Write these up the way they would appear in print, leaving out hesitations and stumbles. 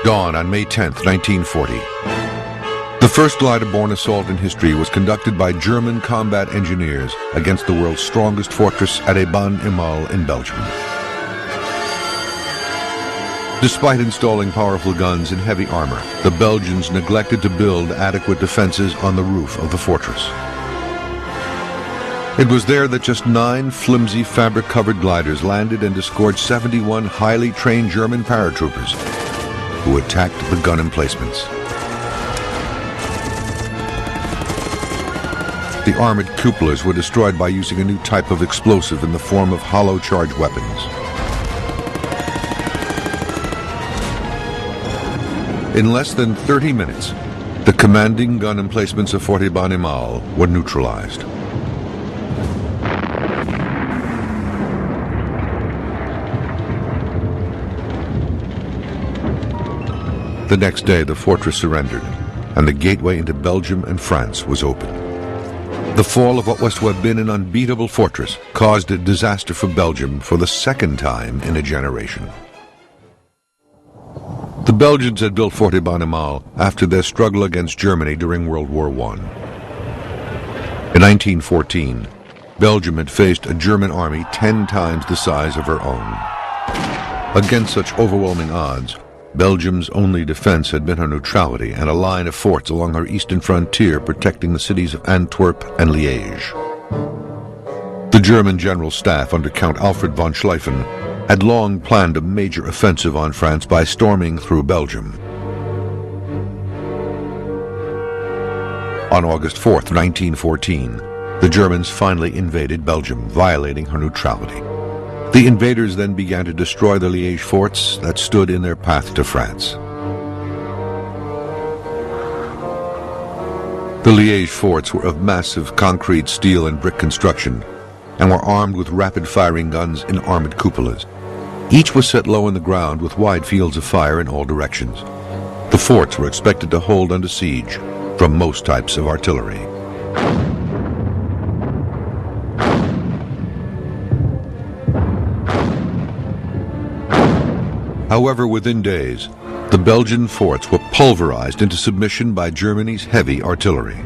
Dawn on May 10, 1940. The first glider-borne assault in history was conducted by German combat engineers against the world's strongest fortress at Eben Emael in Belgium. Despite installing powerful guns and heavy armor, the Belgians neglected to build adequate defenses on the roof of the fortress. It was there that just 9 flimsy fabric-covered gliders landed and disgorged 71 highly trained German paratroopers who attacked the gun emplacements. The armored cupolas were destroyed by using a new type of explosive in the form of hollow charge weapons. In less than 30 minutes, the commanding gun emplacements of Fort Eben Emael were neutralized. The next day, the fortress surrendered, and the gateway into Belgium and France was open. The fall of what was to have been an unbeatable fortress caused a disaster for Belgium for the second time in a generation. The Belgians had built Fort Eben Emael after their struggle against Germany during World War I. In 1914, Belgium had faced a German army 10 times the size of her own. Against such overwhelming odds, Belgium's only defense had been her neutrality and a line of forts along her eastern frontier protecting the cities of Antwerp and Liège. The German General Staff under Count Alfred von Schlieffen had long planned a major offensive on France by storming through Belgium. On August 4, 1914, the Germans finally invaded Belgium, violating her neutrality. The invaders then began to destroy the Liège forts that stood in their path to France. The Liège forts were of massive concrete, steel, and brick construction and were armed with rapid-firing guns in armored cupolas. Each was set low in the ground with wide fields of fire in all directions. The forts were expected to hold under siege from most types of artillery. However, within days, the Belgian forts were pulverized into submission by Germany's heavy artillery.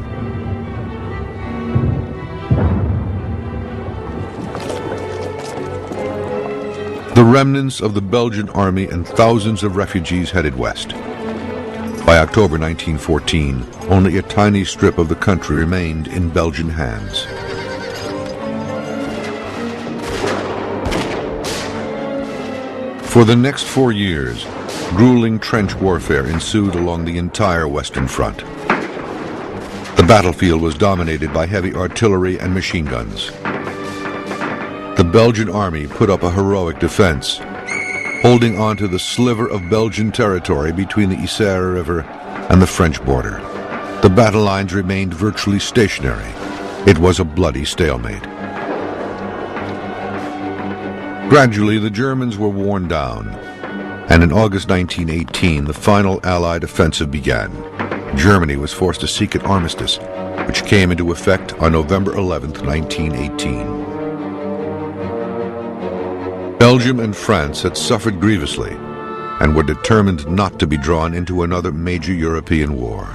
The remnants of the Belgian army and thousands of refugees headed west. By October 1914, only a tiny strip of the country remained in Belgian hands. For the next 4 years, grueling trench warfare ensued along the entire Western Front. The battlefield was dominated by heavy artillery and machine guns. The Belgian army put up a heroic defense, holding on to the sliver of Belgian territory between the Isère River and the French border. The battle lines remained virtually stationary. It was a bloody stalemate. Gradually, the Germans were worn down, and in August 1918, the final Allied offensive began. Germany was forced to seek an armistice, which came into effect on November 11, 1918. Belgium and France had suffered grievously and were determined not to be drawn into another major European war.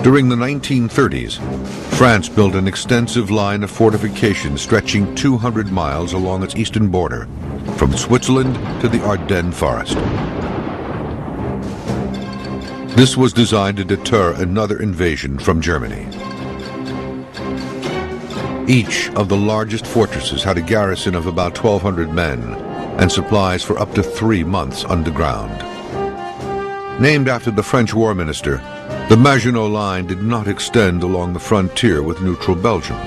During the 1930s, France built an extensive line of fortifications stretching 200 miles along its eastern border, from Switzerland to the Ardennes forest. This was designed to deter another invasion from Germany. Each of the largest fortresses had a garrison of about 1,200 men and supplies for up to 3 months underground. Named after the French war minister, the Maginot Line did not extend along the frontier with neutral Belgium.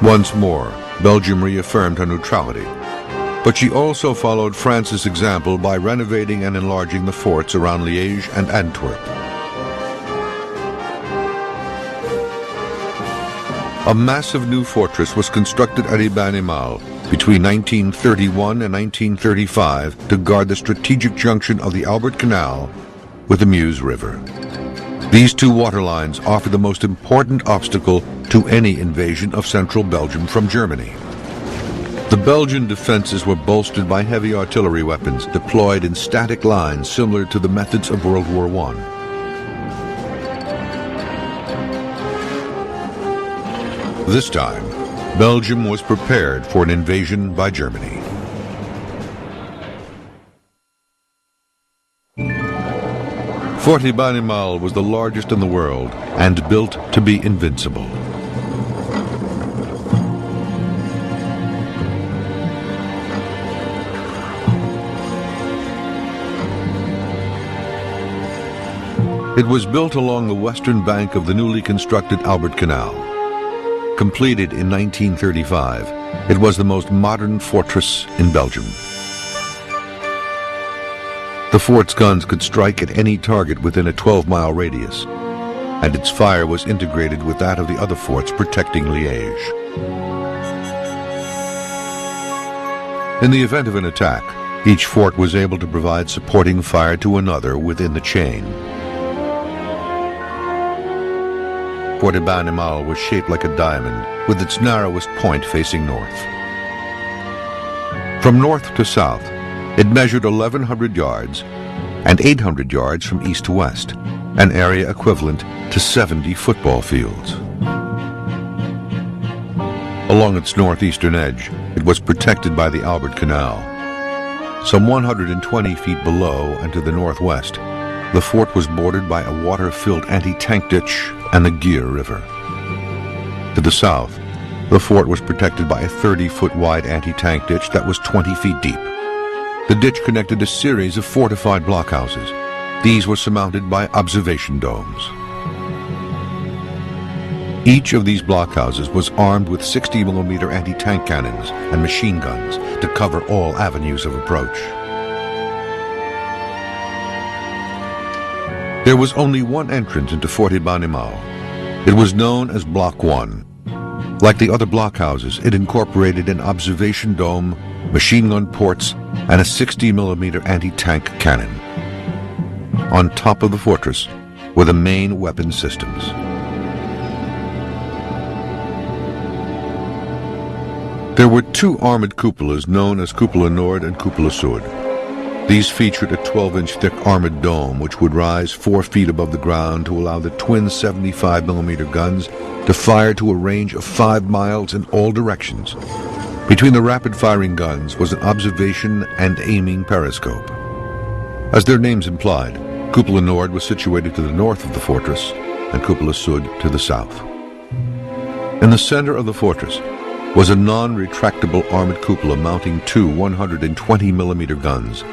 Once more, Belgium reaffirmed her neutrality, but she also followed France's example by renovating and enlarging the forts around Liège and Antwerp. A massive new fortress was constructed at Eben Emael between 1931 and 1935 to guard the strategic junction of the Albert Canal with the Meuse River. These two water lines offer the most important obstacle to any invasion of central Belgium from Germany. The Belgian defenses were bolstered by heavy artillery weapons deployed in static lines similar to the methods of World War I. This time, Belgium was prepared for an invasion by Germany. Fort Eben Emael was the largest in the world and built to be invincible. It was built along the western bank of the newly constructed Albert Canal. Completed in 1935, it was the most modern fortress in Belgium. The fort's guns could strike at any target within a 12-mile radius, and its fire was integrated with that of the other forts protecting Liège. In the event of an attack, each fort was able to provide supporting fire to another within the chain. Fort Eben Emael was shaped like a diamond, with its narrowest point facing north. From north to south, it measured 1,100 yards and 800 yards from east to west, an area equivalent to 70 football fields. Along its northeastern edge, it was protected by the Albert Canal. Some 120 feet below and to the northwest, the fort was bordered by a water-filled anti-tank ditch and the Gier River. To the south, the fort was protected by a 30-foot-wide anti-tank ditch that was 20 feet deep. The ditch connected a series of fortified blockhouses. These were surmounted by observation domes. Each of these blockhouses was armed with 60mm anti-tank cannons and machine guns to cover all avenues of approach. There was only one entrance into Fort Eben Emael. It was known as Block 1. Like the other blockhouses, it incorporated an observation dome, machine gun ports, and a 60mm anti-tank cannon. On top of the fortress were the main weapon systems. There were two armored cupolas known as Cupola Nord and Cupola Sud. These featured a 12-inch thick armored dome which would rise 4 feet above the ground to allow the twin 75mm guns to fire to a range of 5 miles in all directions. Between the rapid-firing guns was an observation and aiming periscope. As their names implied, Cupola Nord was situated to the north of the fortress and Cupola Sud to the south. In the center of the fortress was a non-retractable armored cupola mounting two 120mm guns.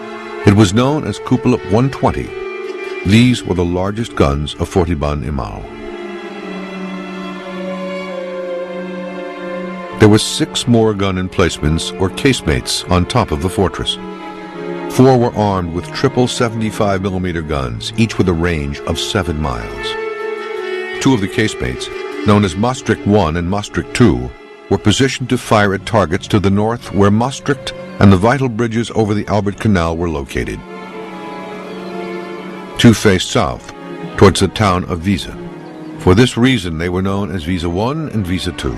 It was known as Cupola 120. These were the largest guns of Fort Eben Emael. There were 6 more gun emplacements or casemates on top of the fortress. 4 were armed with triple 75mm guns, each with a range of 7 miles. 2 of the casemates, known as Maastricht 1 and Maastricht 2, were positioned to fire at targets to the north where Maastricht and the vital bridges over the Albert Canal were located. 2 faced south, towards the town of Wiese. For this reason, they were known as Wiese 1 and Wiese 2.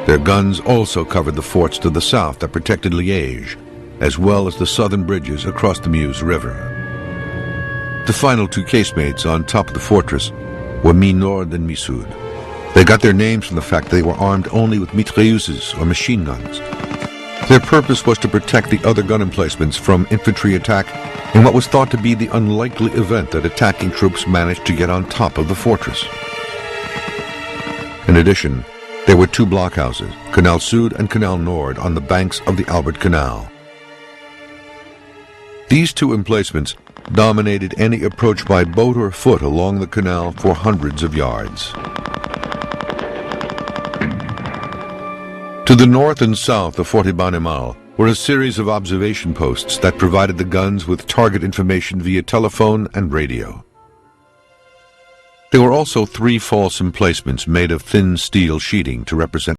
Their guns also covered the forts to the south that protected Liège, as well as the southern bridges across the Meuse River. The final 2 casemates on top of the fortress were Mi Nord and Mi Sud. They got their names from the fact they were armed only with mitrailleuses or machine guns. Their purpose was to protect the other gun emplacements from infantry attack in what was thought to be the unlikely event that attacking troops managed to get on top of the fortress. In addition, there were 2 blockhouses, Canal Sud and Canal Nord, on the banks of the Albert Canal. These 2 emplacements dominated any approach by boat or foot along the canal for hundreds of yards. To the north and south of Fort Eben Emael were a series of observation posts that provided the guns with target information via telephone and radio. There were also 3 false emplacements made of thin steel sheeting to represent